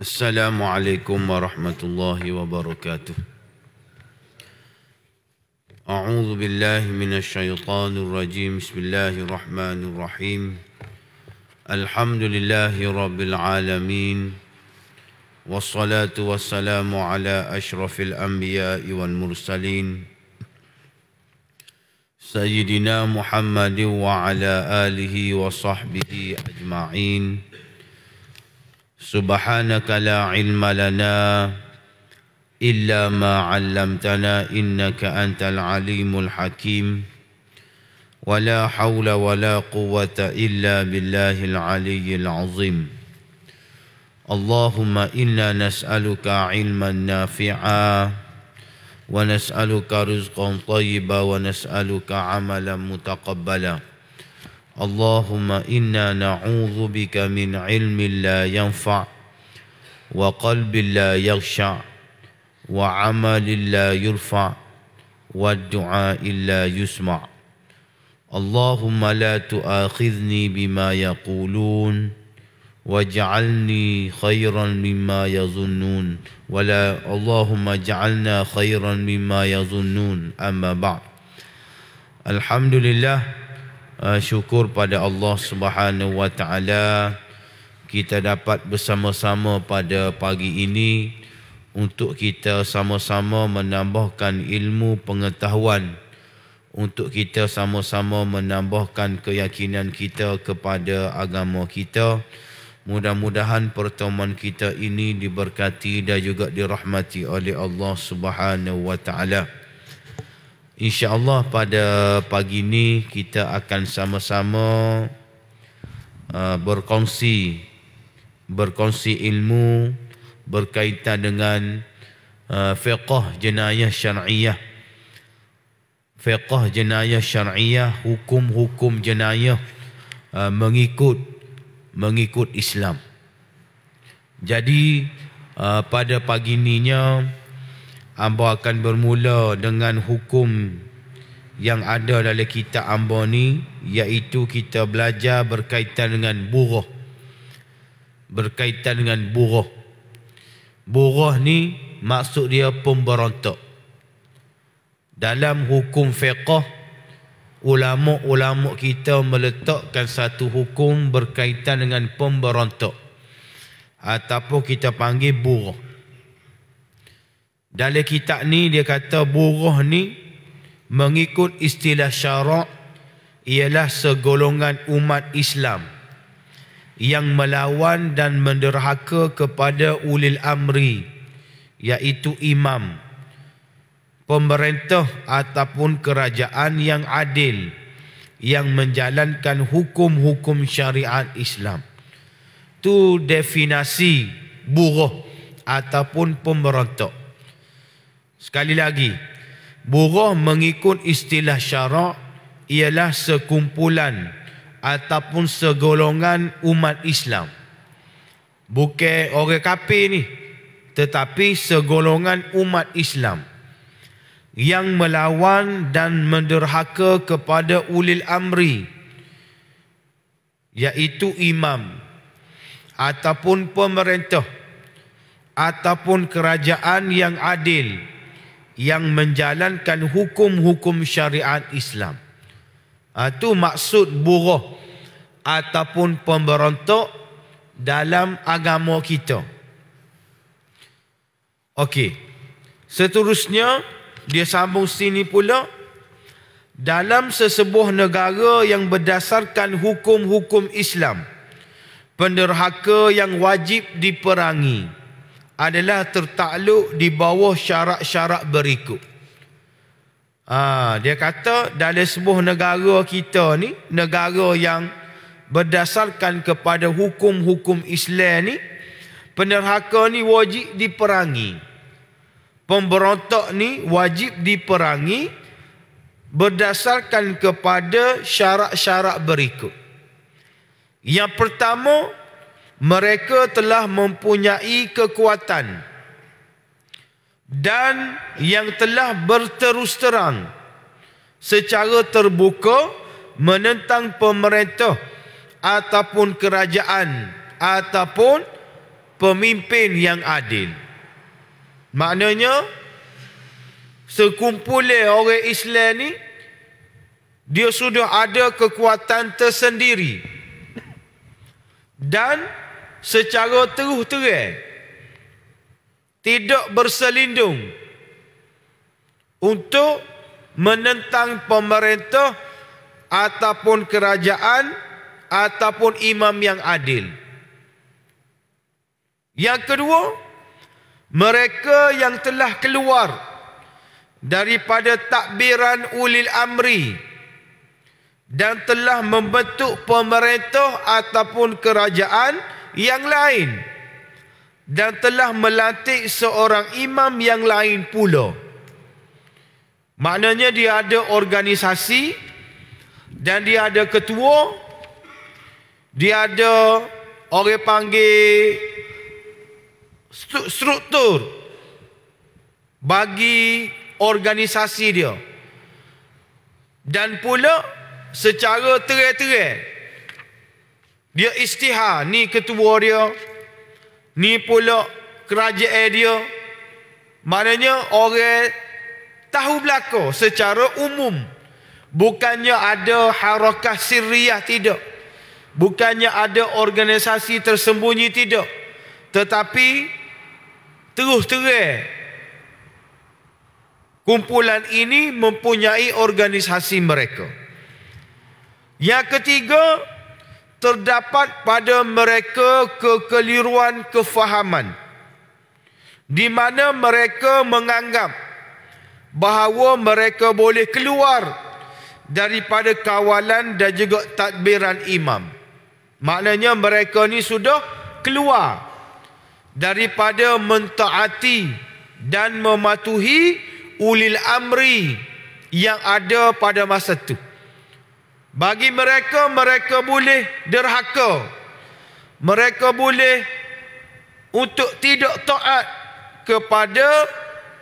Assalamualaikum warahmatullahi wabarakatuh. A'udzu billahi minasy syaithanir rajim. Bismillahirrahmanirrahim. Alhamdulillahi rabbil alamin. Wassalatu wassalamu ala asyrafil anbiya'i wal mursalin. Sayyidina Muhammadin wa ala alihi wa sahbihi ajma'in. Subhanaka la ilma lana illa ma 'allamtana innaka antal alimul hakim. Wa la hawla wa la quwwata illa billahil aliyyil azim. Allahumma inna nas'aluka ilman nafi'a wa nas'aluka rizqan thayyiban wa nas'aluka 'amalan mutaqabbala. Allahumma inna na'udzu bika min ilmin la yanfa' wa qalbin la yakhsha' wa 'amalin la yurfa' wa du'a'in la yusma'. Allahumma la tu'akhidhni bima yaqulun waj'alni khairan mimma yazunnun wala Allahumma ja'alna khairan mimma yazunnun. Amma ba'd. Alhamdulillah, syukur pada Allah Subhanahu wa taala kita dapat bersama-sama pada pagi ini untuk kita sama-sama menambahkan ilmu pengetahuan, untuk kita sama-sama menambahkan keyakinan kita kepada agama kita. Mudah-mudahan pertemuan kita ini diberkati dan juga dirahmati oleh Allah Subhanahu wa taala. InsyaAllah pada pagi ini kita akan sama-sama berkongsi ilmu berkaitan dengan fiqh jenayah syar'iyah. Fiqh jenayah syar'iyah, hukum-hukum jenayah mengikut Islam. Jadi pada pagi ininya Amba akan bermula dengan hukum yang ada dalam kitab Amba ni, iaitu kita belajar berkaitan dengan buruh. Berkaitan dengan buruh. Buruh ni maksud dia pemberontak. Dalam hukum fiqh, ulama-ulama kita meletakkan satu hukum berkaitan dengan pemberontak, ataupun kita panggil buruh. Dalam kitab ni dia kata buruh ni mengikut istilah syarak ialah segolongan umat Islam yang melawan dan menderhaka kepada ulil amri, iaitu imam, pemerintah ataupun kerajaan yang adil yang menjalankan hukum-hukum syariat Islam. Itu definisi buruh ataupun pemberontak. Sekali lagi, buruh mengikut istilah syarak ialah sekumpulan ataupun segolongan umat Islam. Bukan orang kafir ni, tetapi segolongan umat Islam yang melawan dan menderhaka kepada ulil amri, iaitu imam ataupun pemerintah ataupun kerajaan yang adil yang menjalankan hukum-hukum syariat Islam. Itu maksud buruh ataupun pemberontak dalam agama kita. Okey. Seterusnya dia sambung sini pula, dalam sesebuah negara yang berdasarkan hukum-hukum Islam, penderhaka yang wajib diperangi adalah tertakluk di bawah syarat-syarat berikut. Dia kata dalam sebuah negara kita ni, negara yang berdasarkan kepada hukum-hukum Islam ni, penderhaka ni wajib diperangi, pemberontak ni wajib diperangi. berdasarkan kepada syarat-syarat berikut. Yang pertama, mereka telah mempunyai kekuatan dan yang telah berterus terang secara terbuka menentang pemerintah ataupun kerajaan ataupun pemimpin yang adil. Maknanya sekumpulan orang Islam ni dia sudah ada kekuatan tersendiri dan secara terus terang tidak berselindung untuk menentang pemerintah ataupun kerajaan ataupun imam yang adil. Yang kedua, mereka yang telah keluar daripada takbiran ulil amri dan telah membentuk pemerintah ataupun kerajaan yang lain dan telah melantik seorang imam yang lain pula. Maknanya dia ada organisasi dan dia ada ketua, dia ada orang panggil struktur bagi organisasi dia. Dan pula secara terang-terang dia isytihar, ni ketua dia, ni pula kerajaan dia. Maknanya orang tahu belaka secara umum. Bukannya ada harakah sirriyah, tidak. Bukannya ada organisasi tersembunyi, tidak. Tetapi terus terang kumpulan ini mempunyai organisasi mereka. Yang ketiga, terdapat pada mereka kekeliruan kefahaman di mana mereka menganggap bahawa mereka boleh keluar daripada kawalan dan juga tadbiran imam. Maknanya mereka ni sudah keluar daripada mentaati dan mematuhi ulil amri yang ada pada masa itu. Bagi mereka, mereka boleh derhaka, mereka boleh untuk tidak taat kepada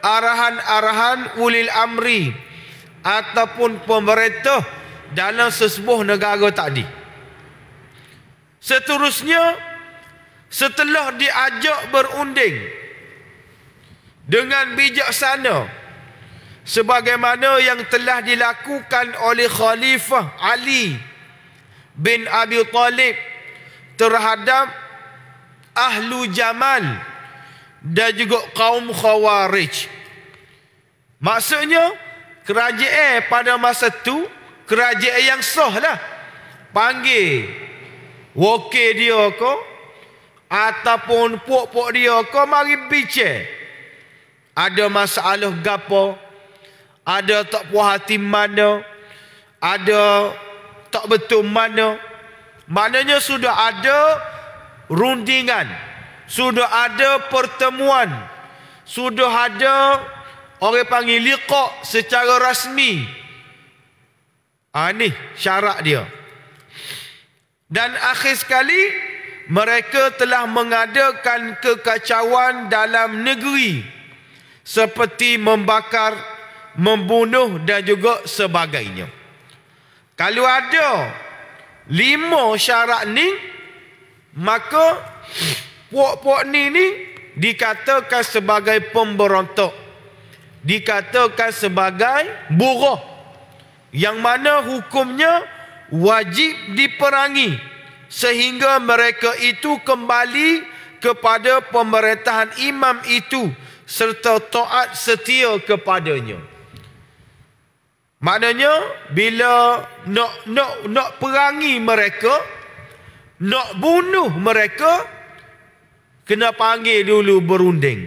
arahan-arahan ulil amri ataupun pemerintah dalam sesebuah negara tadi. Seterusnya, setelah diajak berunding dengan bijaksana sebagaimana yang telah dilakukan oleh Khalifah Ali bin Abi Talib terhadap Ahlu Jamal dan juga kaum Khawarij. Maksudnya kerajaan pada masa itu kerajaan yang sah lah. Panggil wakil dia ke ataupun pok-pok dia ke, mari bincang. Ada masalah gapo, ada tak puas hati mana, ada tak betul mana. Maknanya sudah ada rundingan, sudah ada pertemuan, sudah ada orang panggil liqa secara rasmi. Ni syarat dia. Dan akhir sekali mereka telah mengadakan kekacauan dalam negeri seperti membakar, membunuh dan juga sebagainya. Kalau ada 5 syarat ni, maka puak-puak ni dikatakan sebagai pemberontak, dikatakan sebagai buruh, yang mana hukumnya wajib diperangi sehingga mereka itu kembali kepada pemerintahan imam itu serta taat setia kepadanya. Maknanya bila nak perangi mereka, nak bunuh mereka, kena panggil dulu berunding.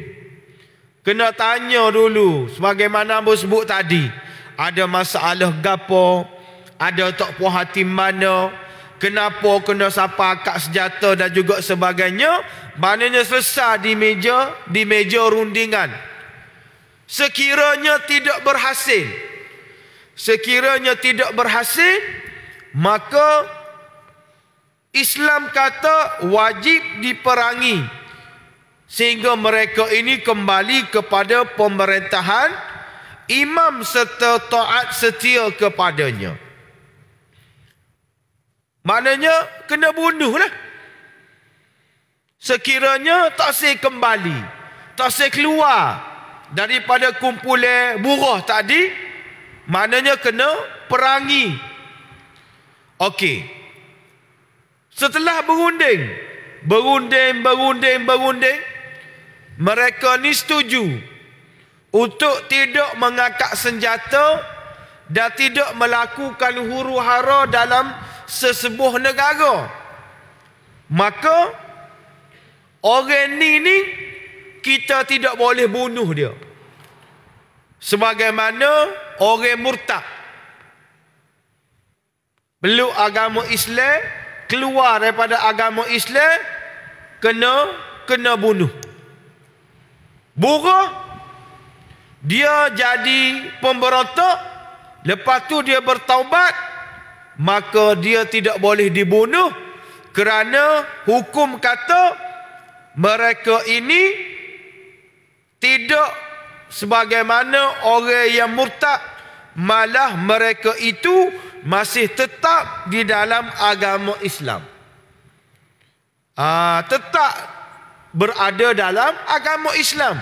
Kena tanya dulu sebagaimana Abang sebut tadi, ada masalah gapo, ada tak puas hati mana, kenapa kena sapa akad senjata dan juga sebagainya. Maknanya selesai di meja rundingan. Sekiranya tidak berhasil, Sekiranya tidak berhasil, maka Islam kata wajib diperangi sehingga mereka ini kembali kepada pemerintahan imam serta taat setia kepadanya. Maknanya kena bunuhlah. Sekiranya tak say kembali, tak say keluar daripada kumpulan buruh tadi, maknanya kena perangi. Okey. Setelah berunding, mereka ni setuju untuk tidak mengangkat senjata dan tidak melakukan huru-hara dalam sesebuah negara. Maka orang ni kita tidak boleh bunuh dia. Sebagaimana orang murtad peluk agama Islam, keluar daripada agama Islam, kena bunuh. Buruh dia jadi pemberontak, lepas tu dia bertaubat, maka dia tidak boleh dibunuh kerana hukum kata mereka ini tidak sebagaimana orang yang murtad, malah mereka itu masih tetap di dalam agama Islam. Tetap berada dalam agama Islam.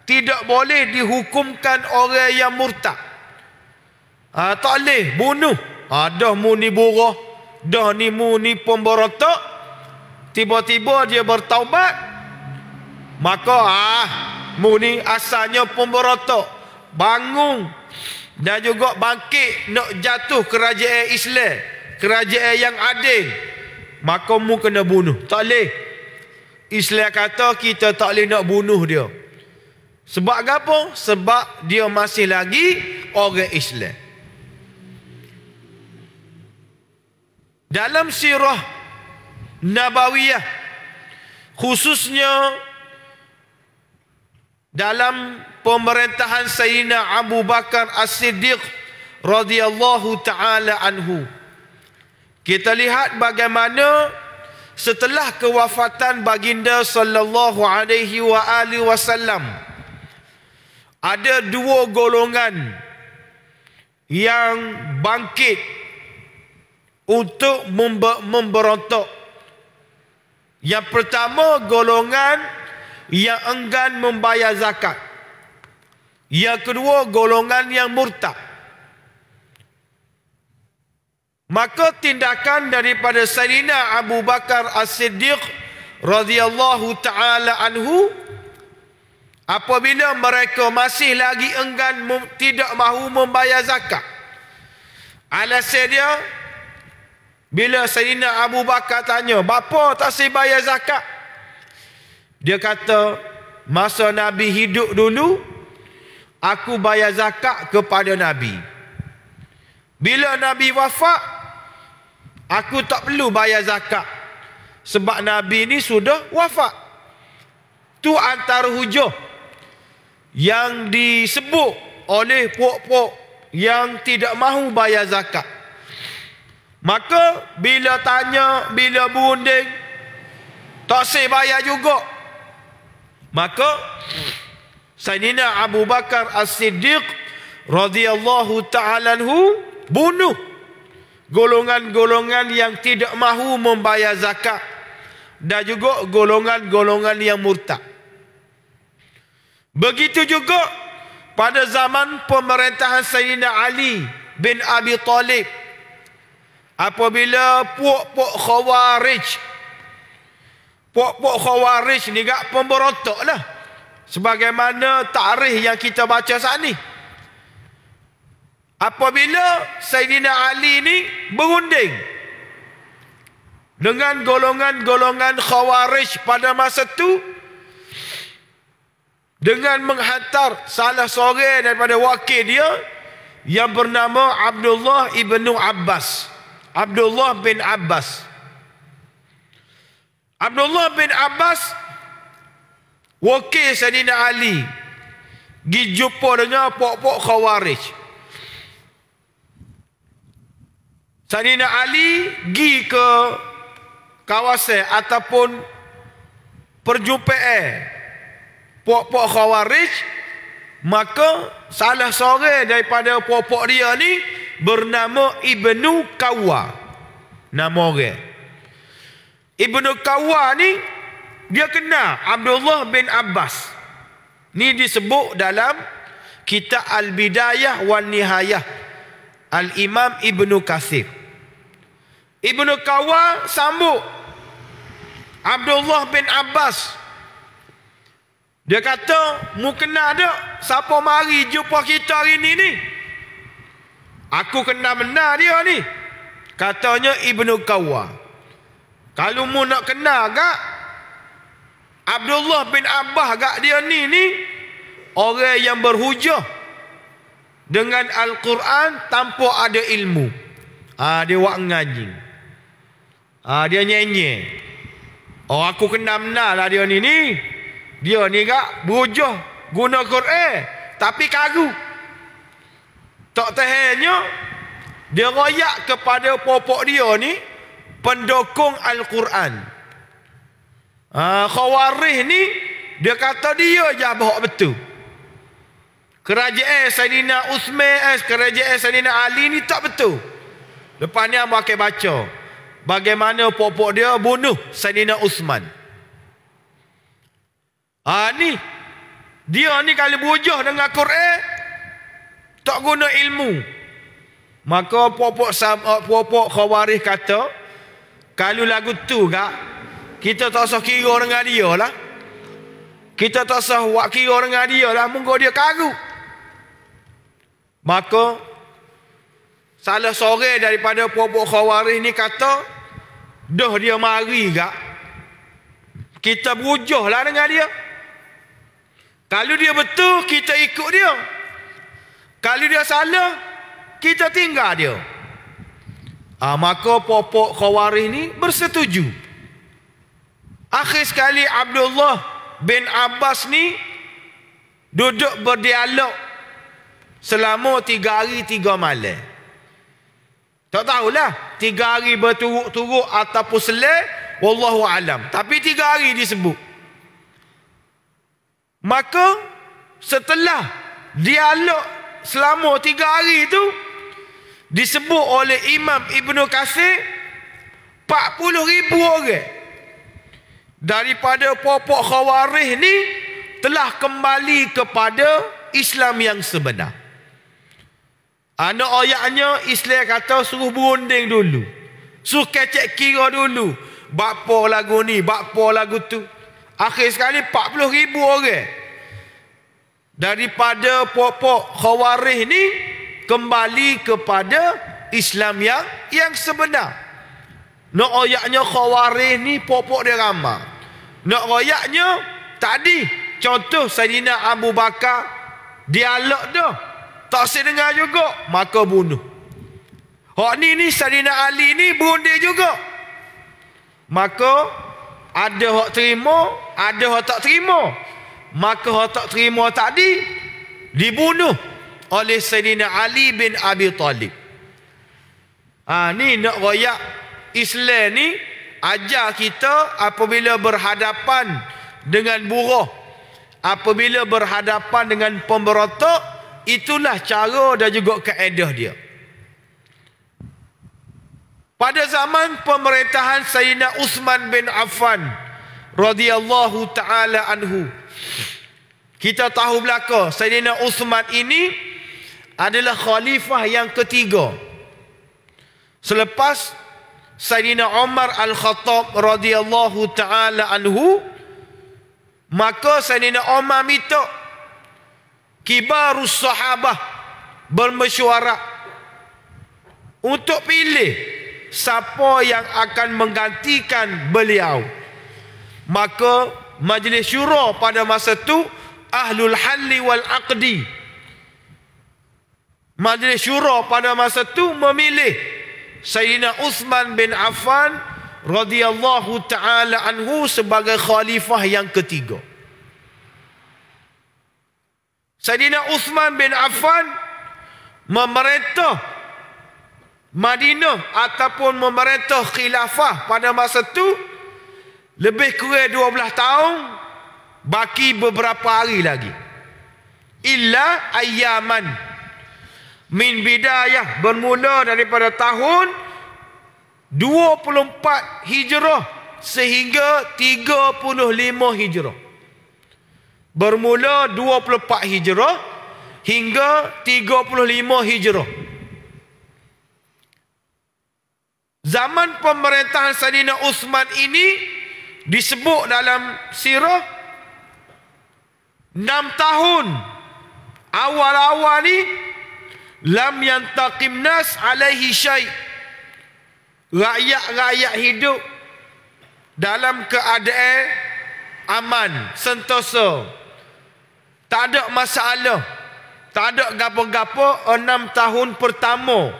Tidak boleh dihukumkan orang yang murtad. Tak boleh bunuh. Dah mu ni buruh, dah ni mu ni pemberontak, tiba-tiba dia bertaubat, maka mu ni asalnya pemberontak, bangun dan juga bangkit nak jatuh kerajaan Islam, kerajaan yang adil, maka mu kena bunuh. Tak boleh. Islam kata kita tak boleh nak bunuh dia. Sebab apa? Sebab dia masih lagi orang Islam. Dalam sirah Nabawiyah, khususnya dalam pemerintahan Sayyidina Abu Bakar As-Siddiq radhiyallahu ta'ala anhu, kita lihat bagaimana setelah kewafatan baginda sallallahu alaihi wa alihi wasallam, ada dua golongan yang bangkit untuk memberontak. Yang pertama, golongan yang enggan membayar zakat. Yang kedua, golongan yang murtad. Maka tindakan daripada Sayyidina Abu Bakar As-Siddiq radhiyallahu ta'ala anhu, apabila mereka masih lagi enggan, tidak mahu membayar zakat, alasan dia, bila Sayyidina Abu Bakar tanya, bapa tak saya bayar zakat? Dia kata, masa Nabi hidup dulu, aku bayar zakat kepada Nabi. Bila Nabi wafat, aku tak perlu bayar zakat, sebab Nabi ni sudah wafat. Tu antara hujah yang disebut oleh puak-puak yang tidak mahu bayar zakat. Maka bila tanya, bila berunding, tak say bayar juga, maka Sayyidina Abu Bakar As-Siddiq radhiyallahu ta'ala anhu bunuh golongan-golongan yang tidak mahu membayar zakat dan juga golongan-golongan yang murtad. Begitu juga pada zaman pemerintahan Sayyidina Ali bin Abi Talib, apabila puak-puak Khawarij ni gak pemberontak lah, sebagaimana tarikh yang kita baca saat ni. Apabila Sayyidina Ali ni berunding dengan golongan-golongan Khawarij pada masa tu, dengan menghantar salah seorang daripada wakil dia yang bernama Abdullah bin Abbas. Abdullah bin Abbas wakil Sayyidina Ali pergi jumpa dengan puak-puak Khawarij. Sayyidina Ali pergi ke kawasan ataupun perjumpaan puak-puak Khawarij, maka salah seorang daripada puak-puak dia ni bernama Ibnu Kawwa. Nama orang Ibnu Kawwa ni dia kenal Abdullah bin Abbas. Ni disebut dalam kitab Al-Bidayah wan Nihayah Al-Imam Ibnu Katsir. Ibnu Kawwa sambut Abdullah bin Abbas. Dia kata, mu kenal tak siapa mari jumpa kita hari ni? Aku kenal benar dia ni. Katanya Ibnu Kawwa. Kalau mu nak kenal gak Abdullah bin Abbas gak dia ni orang yang berhujah dengan Al-Quran tanpa ada ilmu. Dia wak ngaji. Dia nyanyi. Aku kenal benar lah dia ni. Dia ni gak berhujah guna Quran tapi kagu. Tak tahannya dia royak kepada popok dia ni pendukung Al-Quran. Khawarij ni dia kata dia je bahawa betul. Kerajaan Sayyidina Uthman, kerajaan Sayyidina Ali ni tak betul. Lepas ni abang akan baca bagaimana popok dia bunuh Sayyidina Uthman. Ni dia ni kalau berhujah dengan Quran tak guna ilmu. Maka popok Khawarij kata, kalau lagu tu gak kita tak usah kira dengan dia lah. Kita tak usah buat kira dengan dia lah, mungkin dia kagu. Maka salah seorang daripada popok Khawarij ni kata, dah dia mari gak kita berhujah lah dengan dia. Kalau dia betul, kita ikut dia. Kalau dia salah, kita tinggal dia. Maka popok Khawarij ni bersetuju. Akhir sekali Abdullah bin Abbas ni duduk berdialog selama 3 hari 3 malam. Tak tahulah 3 hari berturut-turut ataupun selang, wallahu alam. Tapi 3 hari disebut. Maka setelah dialog selama 3 hari itu disebut oleh Imam Ibnu Katsir 40,000 orang daripada popok Khawarij ni telah kembali kepada Islam yang sebenar. Anak ayatnya Islam kata suruh berunding dulu, suruh kecek kira dulu, bakpo lagu ni, bakpo lagu tu. Akhir sekali 40,000 orang daripada popok Khawarij ni kembali kepada Islam yang sebenar. Nak ayatnya Khawarij ni popok dia ramai. Nak ayatnya tadi contoh Sayyidina Abu Bakar dialog dah tak sedengar juga, maka bunuh. Hak ni Sayyidina Ali ni berunding juga, maka ada hak terima, ada hak tak terima. Maka hak tak terima tadi dibunuh oleh Sayyidina Ali bin Abi Talib. Ni nak royak Islam ni ajar kita apabila berhadapan dengan buruh, apabila berhadapan dengan pemberontak, itulah cara dan juga kaedah dia. Pada zaman pemerintahan Sayyidina Uthman bin Affan radhiyallahu taala anhu, kita tahu belaka Sayyidina Uthman ini adalah khalifah yang ketiga selepas Sayyidina Umar Al-Khattab radhiyallahu taala anhu. Maka Sayyidina Umar minta kibarus sahabah bermesyuarat untuk pilih siapa yang akan menggantikan beliau. Maka majlis syura pada masa itu ahlul halli wal aqdi, majlis syura pada masa itu memilih Sayyidina Uthman bin Affan radhiyallahu taala anhu sebagai khalifah yang ketiga. Sayyidina Uthman bin Affan memerintah Madinah ataupun memerintah khilafah pada masa itu lebih kurang 12 tahun, baki beberapa hari lagi. Illa ayyaman min bidayah, bermula daripada tahun 24 Hijrah sehingga 35 Hijrah. Bermula 24 Hijrah hingga 35 Hijrah. Zaman pemerintahan Sayyidina Uthman ini disebut dalam sirah 6 tahun awal-awal ni lam yantaqim nas alaihi syai'. Rakyat-rakyat hidup dalam keadaan aman, sentosa. Tak ada masalah. Tak ada gapo-gapo 6 tahun pertama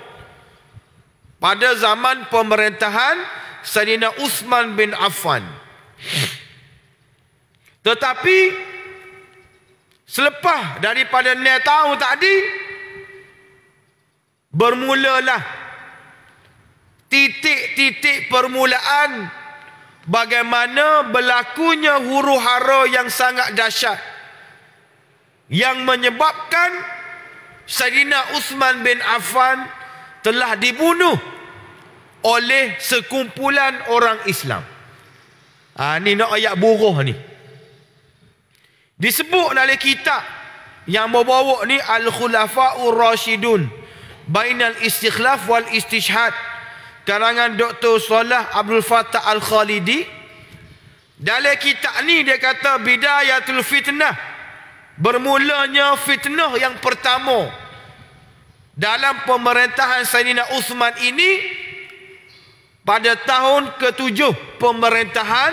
pada zaman pemerintahan Sayyidina Uthman bin Affan. Tetapi selepas daripada 6 tahun tadi, bermulalah titik-titik permulaan bagaimana berlakunya huru-hara yang sangat dahsyat yang menyebabkan Sayyidina Uthman bin Affan telah dibunuh oleh sekumpulan orang Islam. Ni nak ayat buruh ni. Disebut dalam kitab yang membawa ni Al-Khulafa'ur Rashidun Bainal Istikhlaf wal Istishhad, karangan Dr. Salah Abdul Fattah Al-Khalidi. Dalam kitab ni dia kata bidayatul fitnah, bermulanya fitnah yang pertama dalam pemerintahan Sayyidina Uthman ini pada tahun ke-7 pemerintahan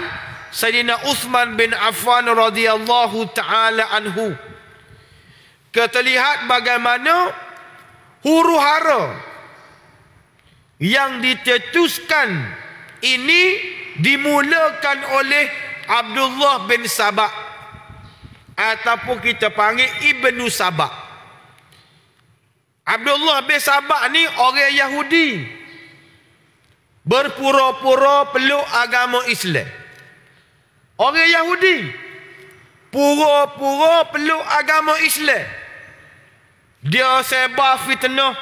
Sayyidina Uthman bin Affan radhiyallahu taala anhu. Terlihat bagaimana huru-hara yang ditetuskan ini dimulakan oleh Abdullah bin Sabah, ataupun kita panggil Ibnu Sabah. Abdullah bin Sabah ni orang Yahudi, berpura-pura peluk agama Islam. Orang Yahudi pura-pura peluk agama Islam. Dia sebar fitnah,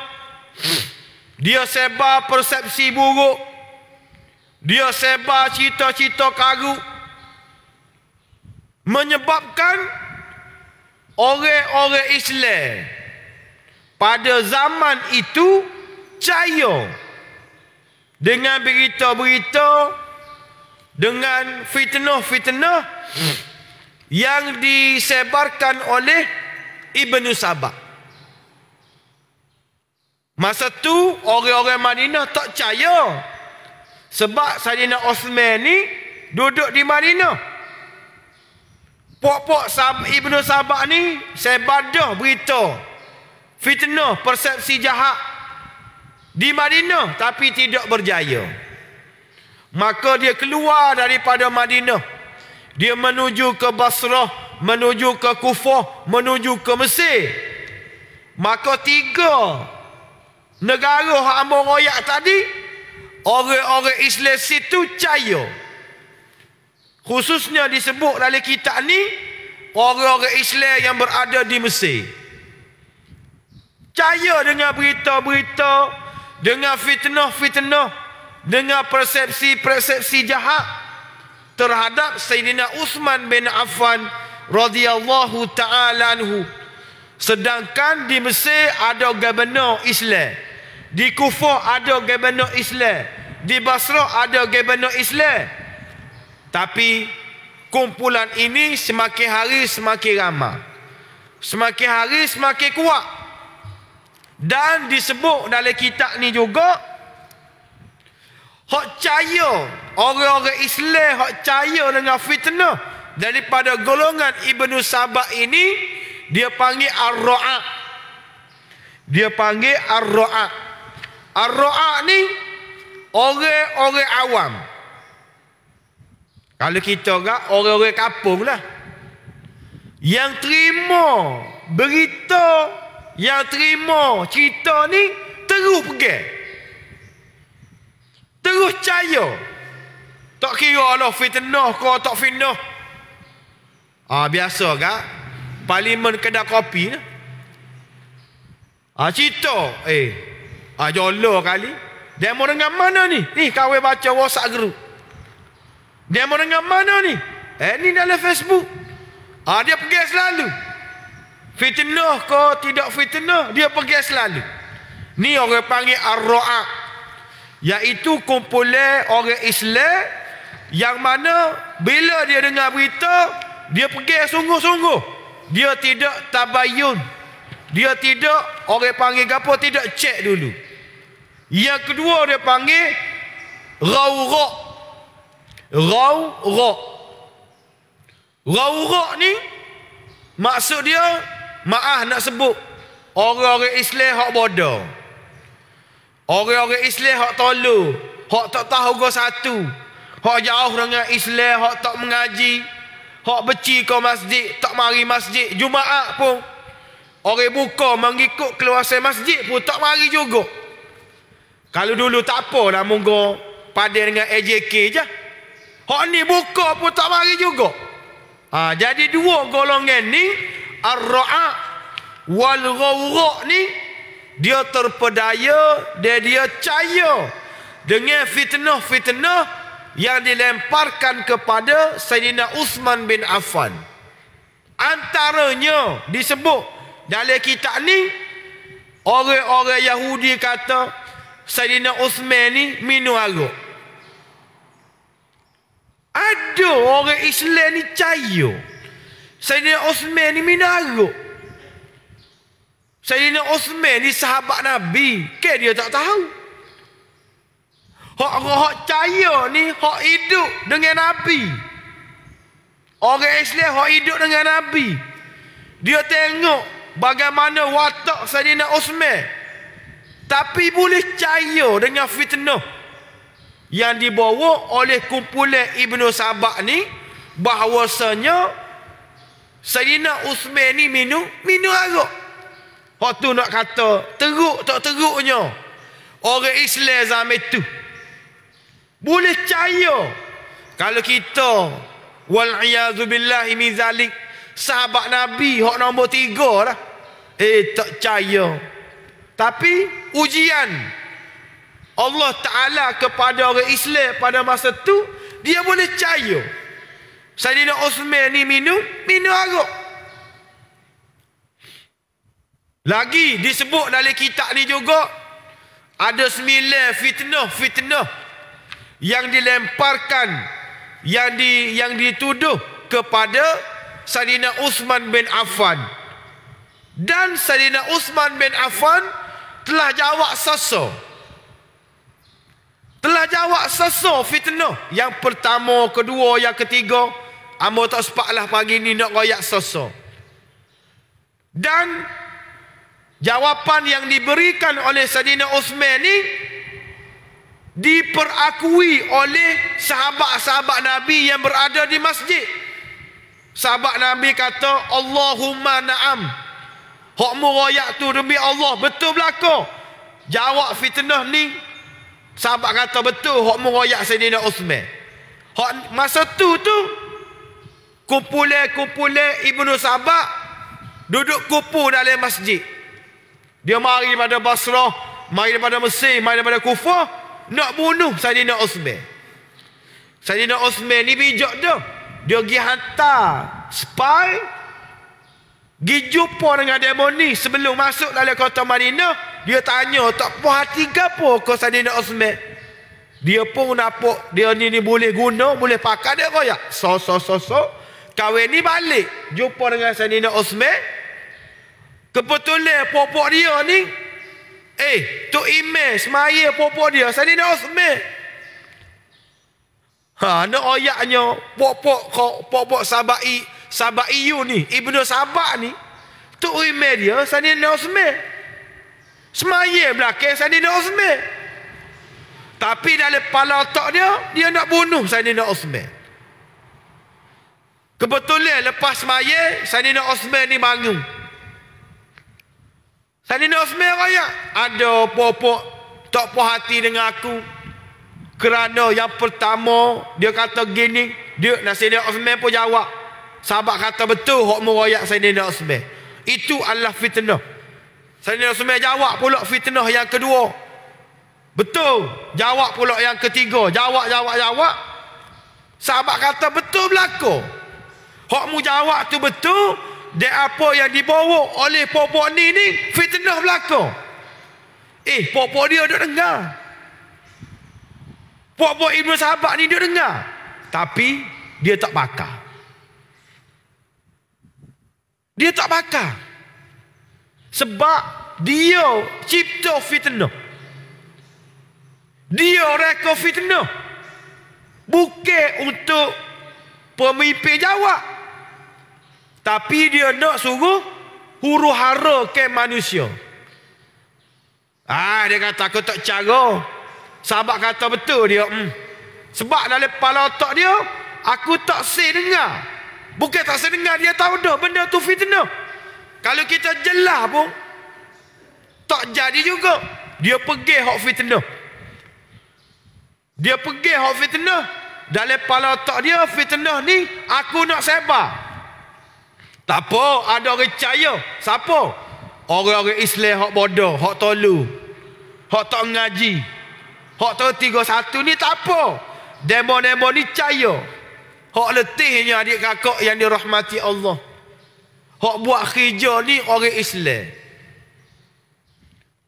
dia sebar persepsi buruk, dia sebar cita-cita karut, menyebabkan orang-orang Islam pada zaman itu percaya dengan berita-berita, dengan fitnah-fitnah yang disebarkan oleh Ibnu Sabah. Masa tu orang-orang Madinah tak percaya, sebab Sayyidina Uthman ni duduk di Madinah. Pok-pok Ibnu Sabah ni sebar dah berita fitnah, persepsi jahat di Madinah, tapi tidak berjaya. Maka dia keluar daripada Madinah, dia menuju ke Basrah, menuju ke Kufah, menuju ke Mesir. Maka 3 negara hak ambo royak tadi, orang-orang Islam situ percaya. Khususnya disebut dalam kitab ni orang-orang Islam yang berada di Mesir percaya dengan berita-berita, dengan fitnah-fitnah, dengan persepsi-persepsi jahat terhadap Sayyidina Uthman bin Affan radhiyallahu ta'ala anhu. Sedangkan di Mesir ada gubernur Islam, di Kufah ada gubernur Islam, di Basrah ada gubernur Islam. Tapi kumpulan ini semakin hari semakin ramai, semakin hari semakin kuat. Dan disebut dalam kitab ni juga, hak percaya, orang-orang Islam hak percaya dengan fitnah daripada golongan Ibnu Sabah ini, dia panggil Ar-Ra'a. Dia panggil Ar-Ra'a. Ar-Ra'a ni orang-orang awam. Kalau kita kan orang-orang kampung lah, yang terima berita, yang terima cerita ni terus pergi. Terus percaya. Tak kira lah fitnah ke tak fitnah. Biasa kan? Parlimen kedai kopi ni. Cerita. Jola kali. Demo dengan mana ni? Ni kawan baca WhatsApp group. Demo dengan mana ni? Ni dalam Facebook. Dia pergi selalu. Fitnah ke tidak fitnah, dia pergi selalu. Ni orang panggil ar-ra'ak. Iaitu kumpulan orang Islam yang mana bila dia dengar berita, dia pergi sungguh-sungguh. Dia tidak tabayun. Dia tidak, orang panggil apa, tidak cek dulu. Yang kedua dia panggil rawrak. Rawrak ni maksud dia, maaf nak sebut, orang-orang Islam hak bodoh. Orang-orang Islam hak tolol, hak tak tahu go satu, hak jauh dengan Islam, hak tak mengaji, hak beci ke masjid, tak mari masjid. Jumaat pun orang buka mengikut keluasan masjid pun tak mari juga. Kalau dulu tak apa lah, monggo padan dengan AJK je. Hak ni buka pun tak mari juga. Jadi dua golongan ni, ar-ra'ak wal ghawrak ni, dia terpedaya dan dia percaya dengan fitnah-fitnah yang dilemparkan kepada Sayyidina Uthman bin Affan. Antaranya disebut dalam kitab ni, orang-orang Yahudi kata Sayyidina Uthman ni minum arak. Ada orang Islam ni percaya Sayyidina Uthman ni minum arak. Sayyidina Uthman ni sahabat Nabi, ke dia tak tahu? Hak percaya ni hak hidup dengan Nabi. Orang Islam hak hidup dengan Nabi. Dia tengok bagaimana watak Sayyidina Uthman, tapi boleh percaya dengan fitnah yang dibawa oleh kumpulan Ibnu Sabah ni, bahawasanya Sayyidina Uthman ni minum arak. Hak tu nak kata teruk tak teruknya orang Islam zaman tu boleh percaya. Kalau kita wal-iyazu billahi min zalik, sahabat Nabi hak nombor 3 lah, tak percaya. Tapi ujian Allah Ta'ala kepada orang Islam pada masa tu, dia boleh percaya Sayyidina Uthman ni minum arak. Lagi disebut dalam kitab ni juga, ada 9 fitnah yang dilemparkan, yang dituduh kepada Sayyidina Uthman bin Affan. Dan Sayyidina Uthman bin Affan telah jawab sasa fitnah yang pertama, kedua, yang ketiga. Amo tak sepatlah pagi ni nak royak sasa. Dan jawapan yang diberikan oleh Sayyidina Uthman ni diperakui oleh sahabat-sahabat Nabi yang berada di masjid. Sahabat Nabi kata, Allahumma na'am. Hak murayak tu demi Allah, betul belaka. Jawab fitnah ni, sahabat kata betul, hak murayak Sayyidina Uthman. Hak masa tu kumpulan Ibnu Sabah duduk kumpul dalam masjid. Dia mari daripada Basrah, mari daripada Mesir, mari daripada Kufah, nak bunuh Sayyidina Uthman. Sayyidina Uthman ni bijak dah. Dia pergi hantar spy, pergi jumpa dengan demoni sebelum masuk dalam kota Madinah. Dia tanya, tak puas hati ke apa ke Sayyidina Uthman? Dia pun nampak dia ni boleh guna, boleh pakai, dia royak. So. Kawan ni balik, jumpa dengan Sayyidina Uthman. Kebetulan popok dia ni, Tok Imam semaya popok dia Sayyidina Uthman. Nak oyaknya popok Sabaiyu ni, Ibnu Sabah ni, Tok Imam dia Sayyidina Uthman. Semaya belakang Sayyidina Uthman. Tapi dalam kepala otak dia nak bunuh Sayyidina Uthman. Kebetulan lepas semaya, Sayyidina Uthman ni bangun. Sayyidina Uthman raya, ada popok tak puas hati dengan aku. Kerana yang pertama dia kata gini, dia Sayyidina Osman pun jawab. Sahabat kata betul hak meroyak Sayyidina Osman. Itu adalah fitnah. Sayyidina Osman jawab pula fitnah yang kedua. Betul. Jawab pula yang ketiga. Jawab. Sahabat kata betul berlaku. Hak mu jawab tu betul. Dan apa yang dibawa oleh popok ni fitnah berlaku. Popok dia duk dengar. Popok Ibnu Sahabat ni duk dengar. Tapi dia tak bakar. Dia tak bakar. Sebab dia cipta fitnah. Dia reka fitnah. Bukan untuk pemimpin jawab. Tapi dia nak suruh huru hara ke manusia. Dia kata aku tak cara. Sahabat kata betul dia. Sebab dalam kepala otak dia, aku tak dengar. Bukan tak dengar, dia tahu dah benda tu fitnah. Kalau kita jelas pun tak jadi juga. Dia pergi hak fitnah. Dia pergi hak fitnah. Dalam kepala otak dia, fitnah ni aku nak sebar. Tak apa, ada orang percaya. Siapa? Orang-orang Islam hak bodoh, hak tolu, hak tak ngaji, hak tak 31 ni tak apa. Demo-demo ni percaya. Hak letihnya adik kakak yang dirahmati Allah. Hak buat kerja ni orang Islam.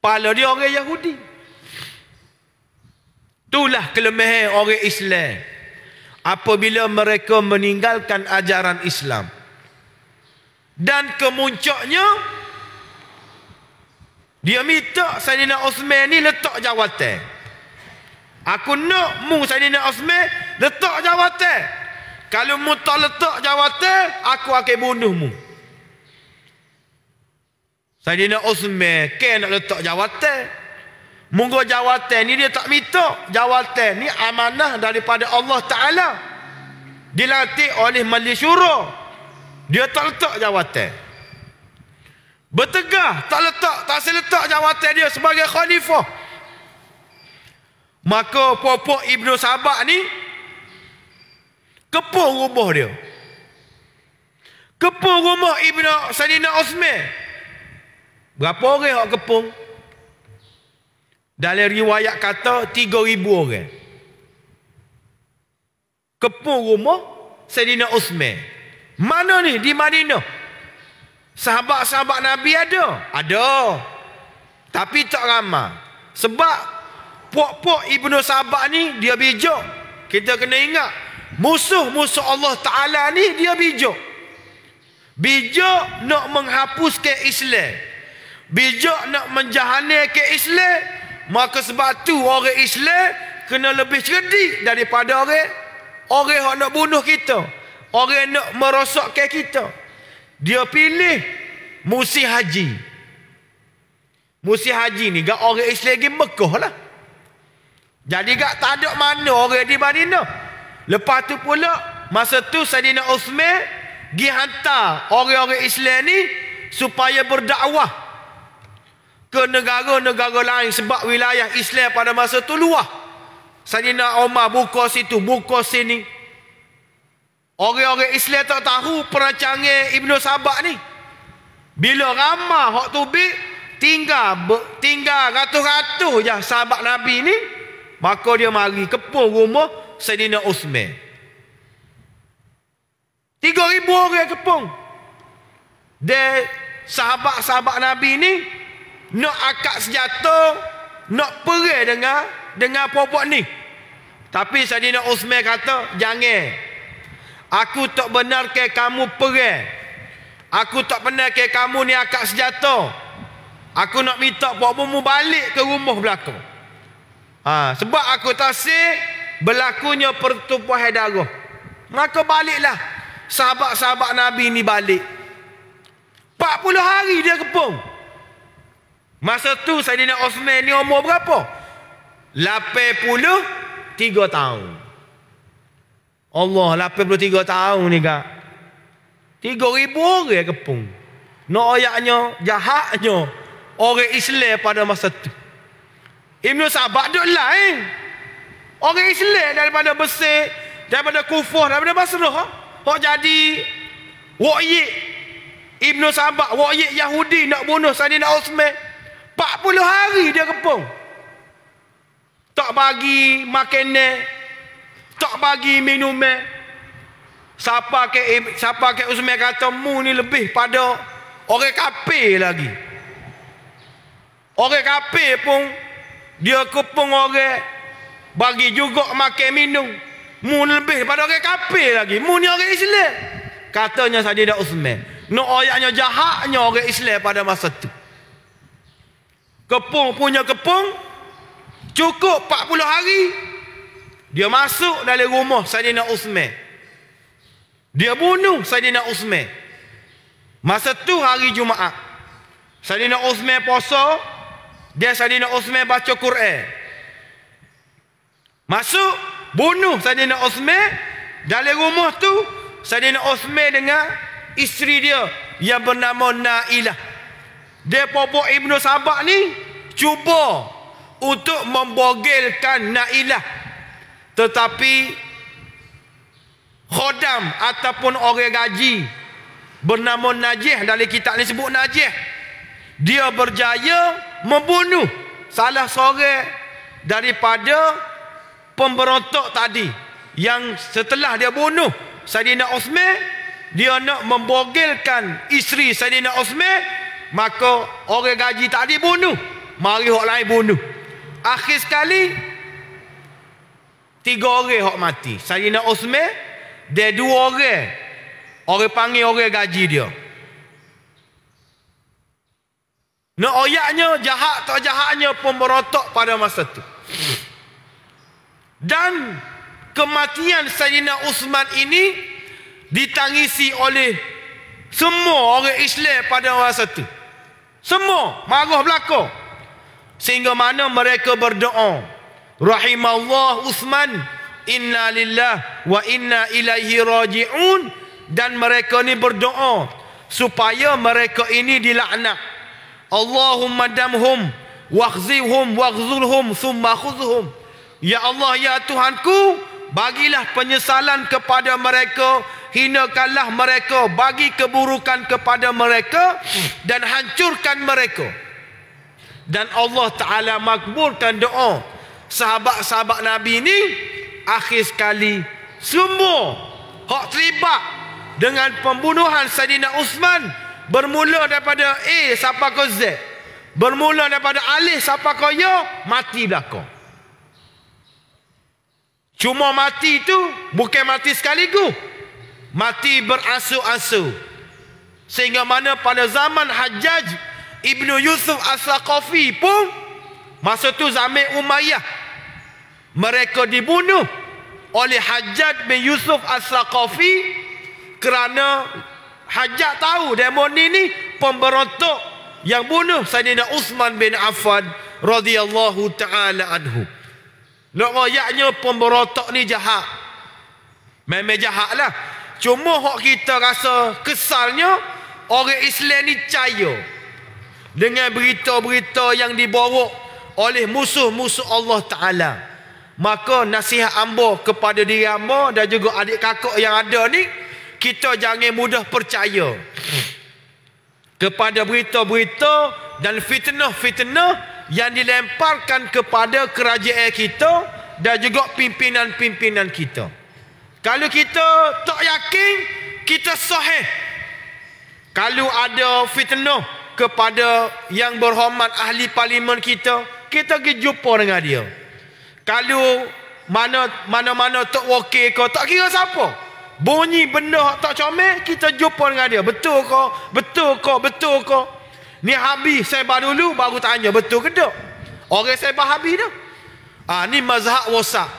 Pala dia orang Yahudi. Itulah kelemahan orang Islam. Apabila mereka meninggalkan ajaran Islam. Dan kemuncaknya, dia minta Sayyidina Osman ni letak jawatan. Aku nak mu Sayyidina Osman letak jawatan. Kalau mu tak letak jawatan, aku akan bunuh mu. Sayyidina Osman nak letak jawatan. Munggu jawatan ni dia tak minta. Jawatan ni amanah daripada Allah Ta'ala. Dilantik oleh Majlis Syura. Dia tak letak jawatan. Bertegah, tak seletak jawatan dia sebagai khalifah. Maka popok Ibnu Sahabat ni kepung rumah dia. Kepung rumah Ibnu Sayyidina Osman. Berapa orang yang kepung? Dalam riwayat kata 3,000 orang. Kepung rumah Sayyidina Osman. Mana ni? Di Madinah. Sahabat-sahabat Nabi ada? Ada. Tapi tak ramai. Sebab pok-pok Ibnu Sahabat ni dia bijak. Kita kena ingat. Musuh-musuh Allah Ta'ala ni dia bijak. Bijak nak menghapuskan Islam. Bijak nak menjahankan Islam. Maka sebab tu orang Islam kena lebih cerdik daripada orang yang nak bunuh kita. Orang yang nak merosakkan kita. Dia pilih musim haji. Musim haji ni gak orang Islam pergi Mekah lah. Jadi gak tak ada mana orang di Madinah. Lepas tu pula masa tu Sayyidina Osman pergi hantar orang-orang Islam ni supaya berdakwah ke negara-negara lain. Sebab wilayah Islam pada masa tu luas. Sayyidina Umar buka situ, buka sini. Orang-orang Islam tak tahu perancangan Ibnu Sahabat ni. Bila ramai hak tu tinggal ratus-ratus je sahabat Nabi ni, maka dia mari kepung rumah Sayyidina Osman. 3,000 orang kepung. Dan sahabat-sahabat Nabi ni nak akad senjata, nak perang dengan popok ni. Tapi Sayyidina Osman kata, jangan. Aku tak benarkan kamu perang. Aku tak benarkan kamu ni akad senjata. Aku nak minta popokmu balik ke rumah belakang. Sebab aku tak berlakunya pertumpahan darah. Maka baliklah sahabat-sahabat Nabi ni balik. 40 hari dia kepung. Masa tu Sayyidina Osman ni umur berapa? 83 tahun. Allah, 83 tahun ni kak. 3,000 orang kepung. Noyaknya, jahatnya orang Islam pada masa tu. Ibnu Sahabat duduk lain. Orang Islam daripada Mesir, daripada Kufah, daripada Basrah, hok jadi Wa'yid Ibnu Sabah, Wa'yid Yahudi nak bunuh Saidina Uthman. 40 hari dia kepung. Tak bagi makanan, tak bagi minuman. Siapa ke Uthman kata mu ni lebih pada orang kafir lagi. Orang kafir pun dia kepung orang bagi juga makan minum. Mu lebih pada orang kafir lagi. Mu ni orang Islam. Katanya Saidina Uthman. No ayatnya jahatnya orang Islam pada masa tu. Kepung punya kepung. Cukup 40 hari. Dia masuk dalam rumah Saidina Uthman. Dia bunuh Saidina Uthman. Masa tu hari Jumaat. Saidina Uthman puasa. Dia Saidina Uthman baca Quran. Masuk, bunuh Saidina Uthman. Dalam rumah tu, Saidina Uthman dengan isteri dia yang bernama Nailah. Dia popok Ibnu Sabah ni cuba untuk membogelkan Nailah. Tetapi khodam ataupun orang gaji bernama Najih, dalam kitab ni sebut Najih, dia berjaya membunuh salah seorang daripada pemberontak tadi. Yang setelah dia bunuh Saidina Uthman, dia nak membogelkan isteri Saidina Uthman, maka orang gaji tadi bunuh, mari orang lain bunuh. Akhir sekali 3 orang hok mati. Saidina Uthman, dia 2 orang. Orang panggil orang gaji dia. Nak ayatnya jahat tak jahatnya pemberontak pada masa tu. Dan kematian Saidina Uthman ini ditangisi oleh semua orang Islam pada masa tu. Semua marah belaka. Sehingga mana mereka berdoa, rahimallah Uthman, inna lillah wa inna ilaihi raji'un. Dan mereka ni berdoa supaya mereka ini dilaknat. Allahumma damhum wakhzihum wakhzulhum thumma khudhum. Ya Allah, ya Tuhanku, bagilah penyesalan kepada mereka, hinakanlah mereka, bagi keburukan kepada mereka dan hancurkan mereka. Dan Allah Ta'ala makbulkan doa sahabat-sahabat Nabi ni. Akhir sekali semua hak terlibat dengan pembunuhan Saidina Uthman, bermula daripada A sampai ke Z, bermula daripada Alif sampai ke Ya, mati belakang. Cuma mati tu bukan mati sekaligus, mati berasu-asu. Sehingga mana pada zaman Hajjaj Ibnu Yusuf As-Saqafi pun, masa tu zaman Umayyah, mereka dibunuh oleh Hajjaj bin Yusuf As-Saqafi kerana Hajjaj tahu demon ni pemberontak yang bunuh Saidina Uthman bin Affan radhiyallahu taala anhu. Nak ayatnya pemberontak ni jahat. Memang jahatlah. Cuma hak kita rasa kesalnya orang Islam ni percaya dengan berita-berita yang dibawa oleh musuh-musuh Allah Ta'ala. Maka nasihat hamba kepada diri hamba dan juga adik kakak yang ada ni, kita jangan mudah percaya kepada berita-berita dan fitnah-fitnah yang dilemparkan kepada kerajaan kita dan juga pimpinan-pimpinan kita. Kalau kita tak yakin, kita sahih. Kalau ada fitnah kepada yang berhormat ahli parlimen kita, kita pergi jumpa dengan dia. Kalau mana-mana tak wakil ke, tak kira siapa, bunyi benda tak comel, kita jumpa dengan dia. Betul ke? Betul ke? Betul ke? Ni habis sebab dulu baru tanya betul ke tak? Orang sebab habis dah. Ni mazhab WhatsApp.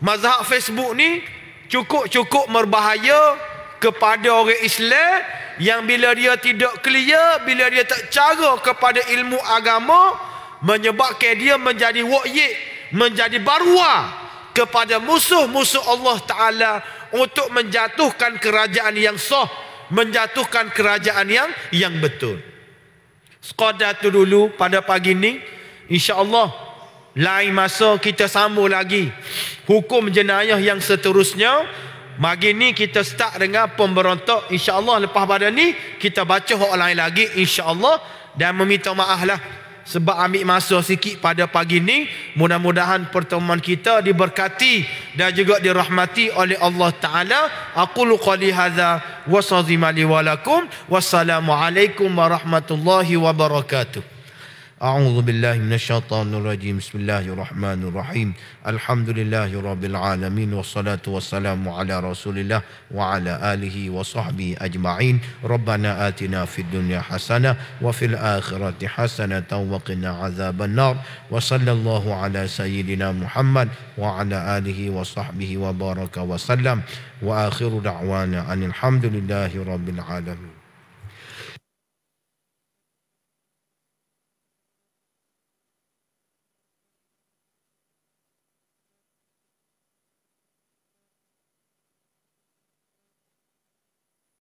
Mazhab Facebook ni cukup berbahaya kepada orang Islam yang bila dia tidak clear, bila dia tak cara kepada ilmu agama, menyebabkan dia menjadi wa'yid, menjadi barwa kepada musuh-musuh Allah Ta'ala untuk menjatuhkan kerajaan yang sah, menjatuhkan kerajaan yang betul. Sekadar tu dulu pada pagi ni, insya-Allah Lain masa kita sambung lagi hukum jenayah yang seterusnya. Pagi ni kita start dengan pemberontak. InsyaAllah lepas pada ni kita baca hak lain lagi insyaAllah. Dan meminta maaf lah sebab ambil masa sikit pada pagi ni. Mudah-mudahan pertemuan kita diberkati dan juga dirahmati oleh Allah Ta'ala. Aqulu qali hadza wa sazimali walakum. Wassalamualaikum warahmatullahi wabarakatuh. أعوذ بالله من الشيطان الرجيم بسم الله الرحمن الرحيم الحمد لله رب العالمين والصلاة والسلام على رسول الله وعلى آله وصحبه أجمعين ربنا آتنا في الدنيا حسنة وفي الآخرة حسنة وقنا عذاب النار وصلى الله على سيدنا محمد وعلى آله وصحبه وبارك وسلم وآخر دعوانا أن الحمد لله رب العالمين.